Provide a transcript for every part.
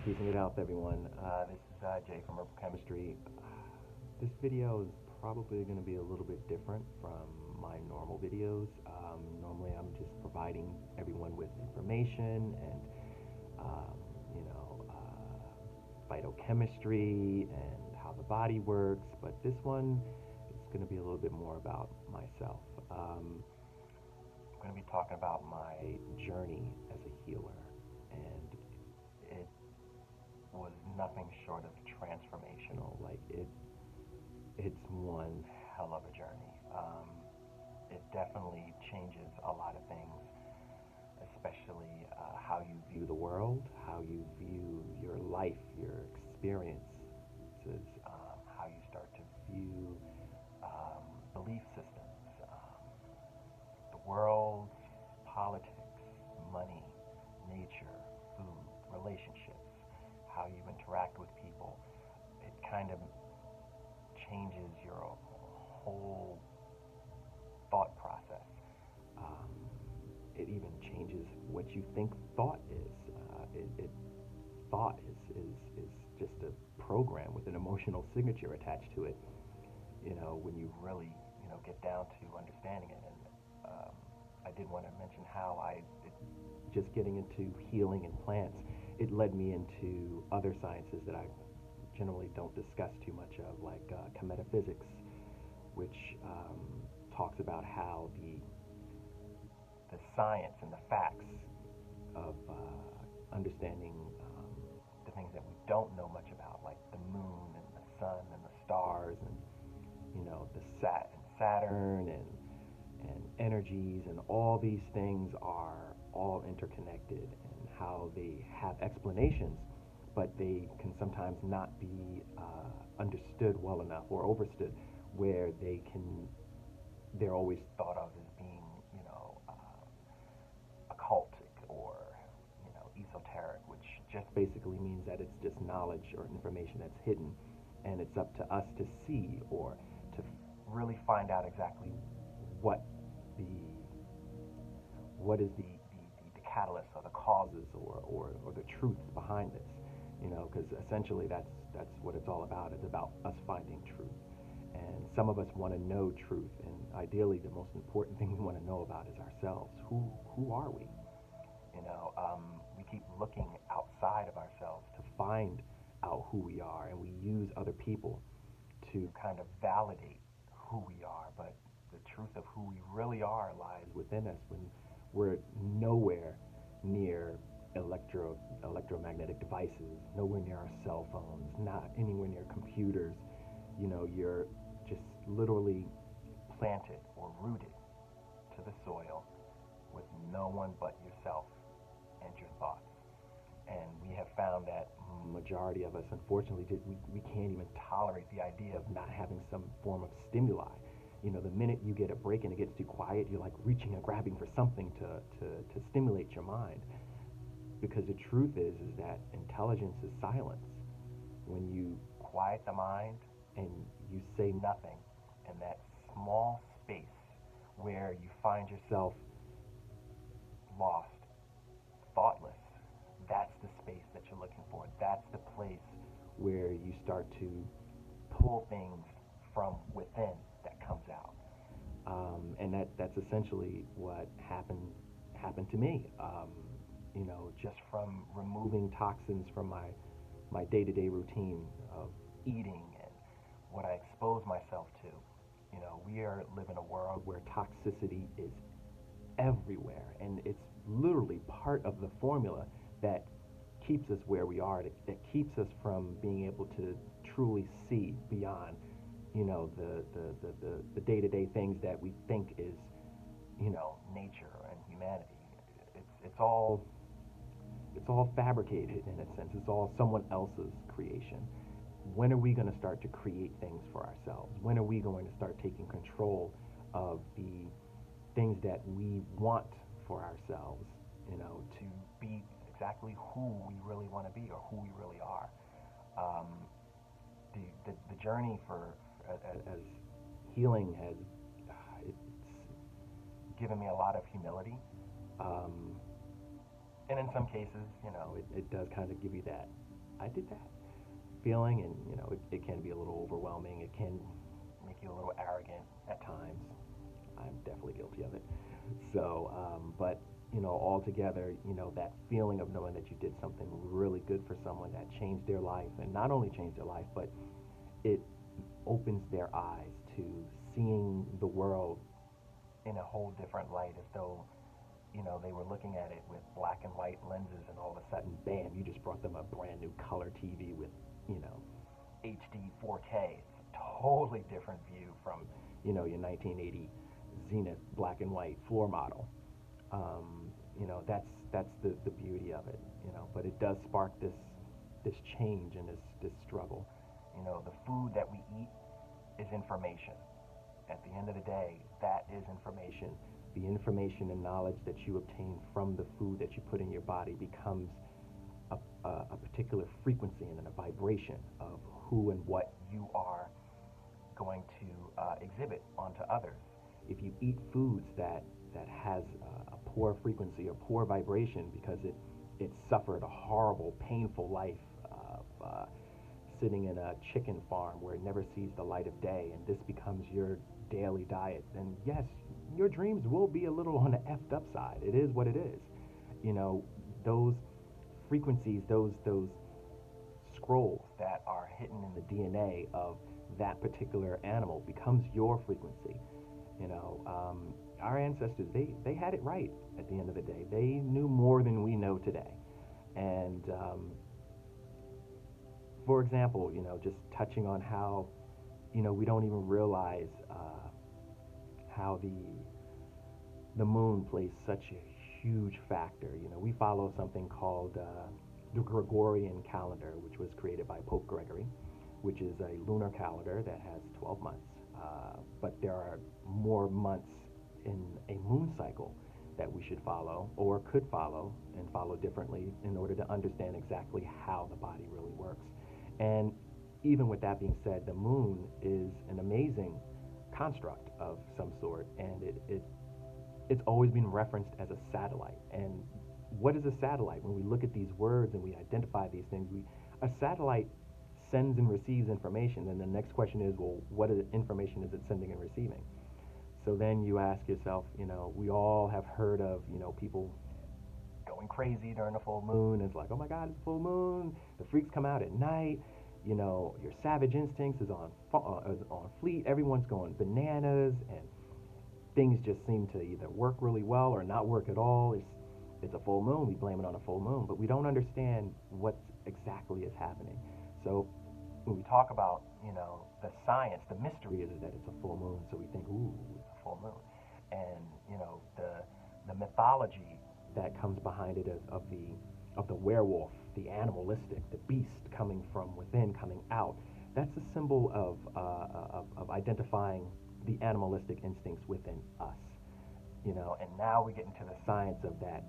Peace and good health, everyone. This is Jay from Herbal Chemistry. This video is probably going to be a little bit different from my normal videos. Normally, I'm just providing everyone with information and, um, you know, phytochemistry and how the body works. But this one is going to be a little bit more about myself. I'm going to be talking about my journey as a healer, and it was nothing short of transformational. It's one hell of a journey. It definitely changes a lot of things, especially how you view the world, how you view your life, your experiences, how you start to view belief systems, the world, politics, money, nature, food, relationships, how you interact with people. It kind of changes your whole thought process. Um, it even changes what you think thought is. Thought is just a program with an emotional signature attached to it. When you really, get down to understanding it. And I did want to mention how just getting into healing and plants, it led me into other sciences that I generally don't discuss too much of, like metaphysics, which talks about how the science and the facts of understanding the things that we don't know much about, like the moon and the sun and the stars, and Saturn and energies, and all these things are all interconnected, and how they have explanations, but they can sometimes not be understood well enough or overstood, where they're always thought of as being, occultic or, esoteric, which just basically means that it's just knowledge or information that's hidden, and it's up to us to see or to really find out exactly what the what is the catalyst or the causes or the truths behind this, because essentially that's what it's all about. It's about us finding truth. And some of us want to know truth, and ideally the most important thing we want to know about is ourselves. Who are we? We keep looking outside of ourselves to find out who we are, and we use other people to kind of validate who we are, but the truth of who we really are lies within us, when we're nowhere near electromagnetic devices, nowhere near our cell phones, not anywhere near computers. You're just literally planted or rooted to the soil with no one but yourself and your thoughts. And we have found that majority of us, unfortunately, we can't even tolerate the idea of not having some form of stimuli. The minute you get a break and it gets too quiet, you're like reaching and grabbing for something to stimulate your mind. Because the truth is that intelligence is silence. When you quiet the mind and you say nothing, in that small space where you find yourself lost, thoughtless, that's the space that you're looking for. That's the place where you start to pull things from within that comes out. And that's essentially what happened to me. Just from removing toxins from my day-to-day routine of eating and what I expose myself to. We live in a world where toxicity is everywhere, and it's literally part of the formula that keeps us where we are, that keeps us from being able to truly see beyond, the day-to-day things that we think is, nature and humanity. It's all fabricated in a sense. It's all someone else's creation. When are we going to start to create things for ourselves? When are we going to start taking control of the things that we want for ourselves, to be exactly who we really want to be, or who we really are? The journey as healing it's given me a lot of humility. And in some cases, it does kind of give you that I did that feeling, and it can be a little overwhelming. It can make you a little arrogant at times. I'm definitely guilty of it. So, but altogether, that feeling of knowing that you did something really good for someone that changed their life, and not only changed their life, but it opens their eyes to seeing the world in a whole different light, as though they were looking at it with black and white lenses, and all of a sudden, bam, you just brought them a brand new color TV with, HD 4K. It's a totally different view from, your 1980 Zenith black and white floor model. That's the beauty of it, But it does spark this change and this struggle. The food that we eat is information. At the end of the day, that is information. The information and knowledge that you obtain from the food that you put in your body becomes a particular frequency and a vibration of who and what you are going to exhibit onto others. If you eat foods that has a poor frequency or poor vibration because it suffered a horrible, painful life of sitting in a chicken farm where it never sees the light of day, and this becomes your daily diet, then yes, your dreams will be a little on the effed up side. It is what it is. Those frequencies, those scrolls that are hidden in the DNA of that particular animal becomes your frequency. Our ancestors, they had it right at the end of the day. They knew more than we know today. And for example, just touching on how, we don't even realize how the moon plays such a huge factor. We follow something called the Gregorian calendar, which was created by Pope Gregory, which is a lunar calendar that has 12 months. But there are more months in a moon cycle that we should follow, or could follow, and follow differently in order to understand exactly how the body really works. And even with that being said, the moon is an amazing construct of some sort, and it's always been referenced as a satellite. And what is a satellite? When we look at these words and we identify these things, a satellite sends and receives information. And the next question is, well, what information is it sending and receiving? So then you ask yourself, we all have heard of, people going crazy during a full moon. It's like, oh my God, it's full moon. The freaks come out at night. Your savage instincts is on fleet. Everyone's going bananas, and things just seem to either work really well or not work at all. It's a full moon. We blame it on a full moon, but we don't understand what exactly is happening. So when we talk about, the science, the mystery is that it's a full moon. So we think, ooh, it's a full moon. And, the mythology that comes behind it of the werewolf, the animalistic, the beast coming from within, coming out. That's a symbol of identifying the animalistic instincts within us. And now we get into the science of that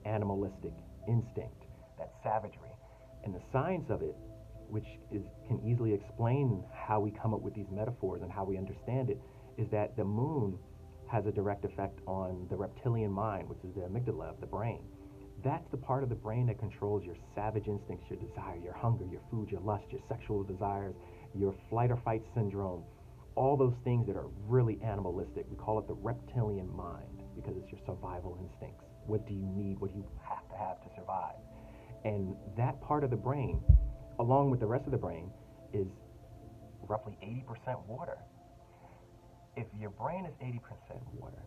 animalistic instinct, that savagery. And the science of it, which can easily explain how we come up with these metaphors and how we understand it, is that the moon has a direct effect on the reptilian mind, which is the amygdala of the brain. That's the part of the brain that controls your savage instincts, your desire, your hunger, your food, your lust, your sexual desires, your flight or fight syndrome, all those things that are really animalistic. We call it the reptilian mind because it's your survival instincts. What do you need? What do you have to survive? And that part of the brain, along with the rest of the brain, is roughly 80% water. If your brain is 80% water,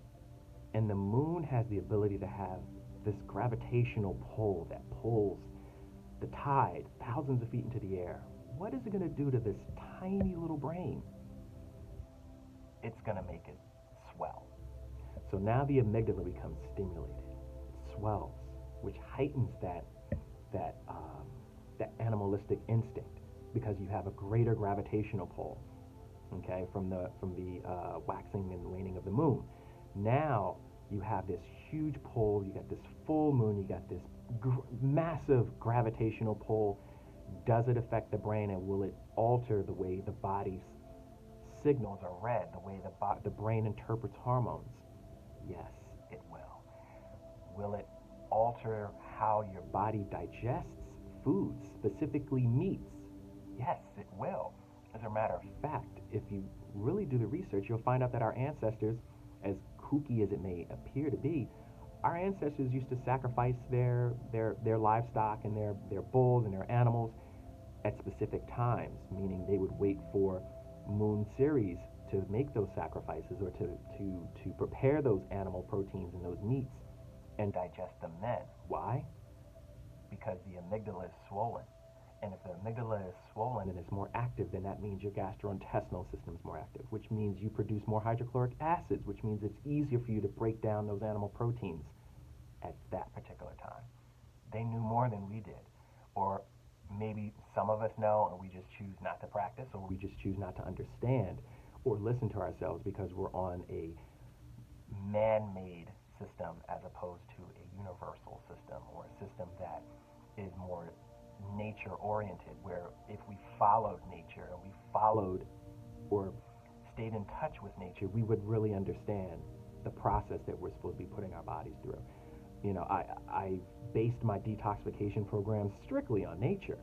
and the moon has the ability to have this gravitational pull that pulls the tide thousands of feet into the air, what is it going to do to this tiny little brain? It's going to make it swell. So now the amygdala becomes stimulated. It swells, which heightens that animalistic instinct because you have a greater gravitational pull, okay, from the waxing and waning of the moon. Now you have this huge pull. You got this full moon. You got this massive gravitational pull. Does it affect the brain, and will it alter the way the body's signals are read, the way the brain interprets hormones? Yes, it will. Will it alter how your body digests foods, specifically meats? Yes, it will. As a matter of fact, if you really do the research, you'll find out that our ancestors, as kooky as it may appear to be, our ancestors used to sacrifice their livestock and their bulls and their animals at specific times, meaning they would wait for moon series to make those sacrifices or to prepare those animal proteins and those meats and digest them then. Why? Because the amygdala is swollen. And if the amygdala is swollen and is more active, then that means your gastrointestinal system is more active, which means you produce more hydrochloric acids, which means it's easier for you to break down those animal proteins at that particular time. They knew more than we did. Or maybe some of us know and we just choose not to practice, or we just choose not to understand or listen to ourselves because we're on a man-made system as opposed to a universal system, or a system that is more nature oriented, where if we followed nature and we followed or stayed in touch with nature, we would really understand the process that we're supposed to be putting our bodies through. You know, I based my detoxification program strictly on nature.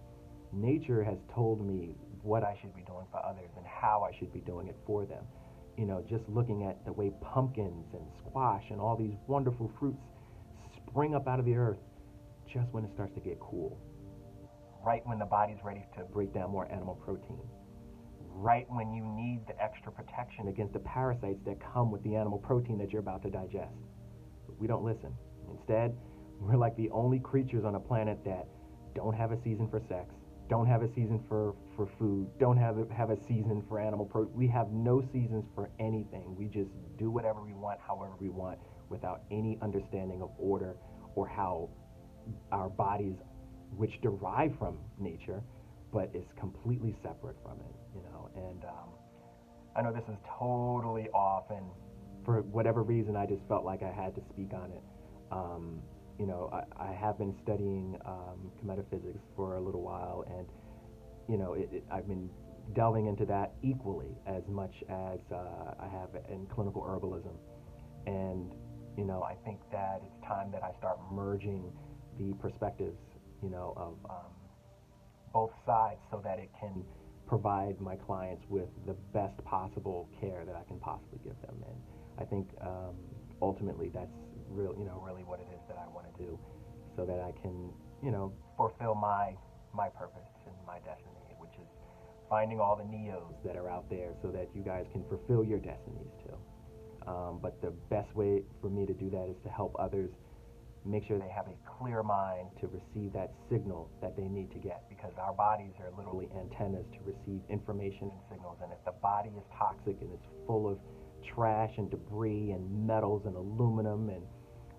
Nature has told me what I should be doing for others and how I should be doing it for them. You know, just looking at the way pumpkins and squash and all these wonderful fruits spring up out of the earth just when it starts to get cool. Right when the body's ready to break down more animal protein. Right when you need the extra protection against the parasites that come with the animal protein that you're about to digest. But we don't listen. Instead, we're like the only creatures on a planet that don't have a season for sex, don't have a season for food, don't have a season for animal protein. We have no seasons for anything. We just do whatever we want, however we want, without any understanding of order or how our bodies, which derive from nature, but is completely separate from it, you know. And I know this is totally off, and for whatever reason, I just felt like I had to speak on it. You know, I have been studying metaphysics for a little while, and you know, I've been delving into that equally as much as I have in clinical herbalism. And you know, I think that it's time that I start merging the perspectives, you know, of both sides, so that it can provide my clients with the best possible care that I can possibly give them. And I think ultimately that's really what it is that I want to do, so that I can, you know, fulfill my purpose and my destiny, which is finding all the neos that are out there so that you guys can fulfill your destinies too. But the best way for me to do that is to help others make sure they have a clear mind to receive that signal that they need to get, because our bodies are literally antennas to receive information and signals. And if the body is toxic and it's full of trash and debris and metals and aluminum and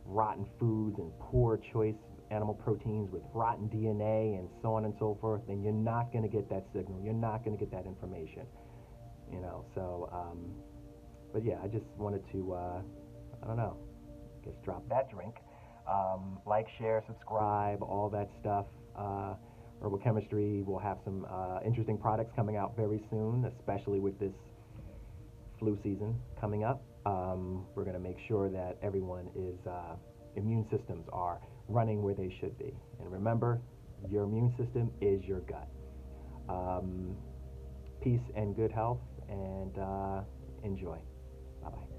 rotten foods and poor choice animal proteins with rotten DNA and so on and so forth, then you're not going to get that signal. You're not going to get that information, you know. So but yeah, I just wanted to I don't know, I guess drop that drink. Like, share, subscribe, all that stuff. Herbal Chemistry will have some interesting products coming out very soon, especially with this flu season coming up. We're going to make sure that everyone is immune systems are running where they should be. And remember, your immune system is your gut. Peace and good health, and enjoy. Bye-bye.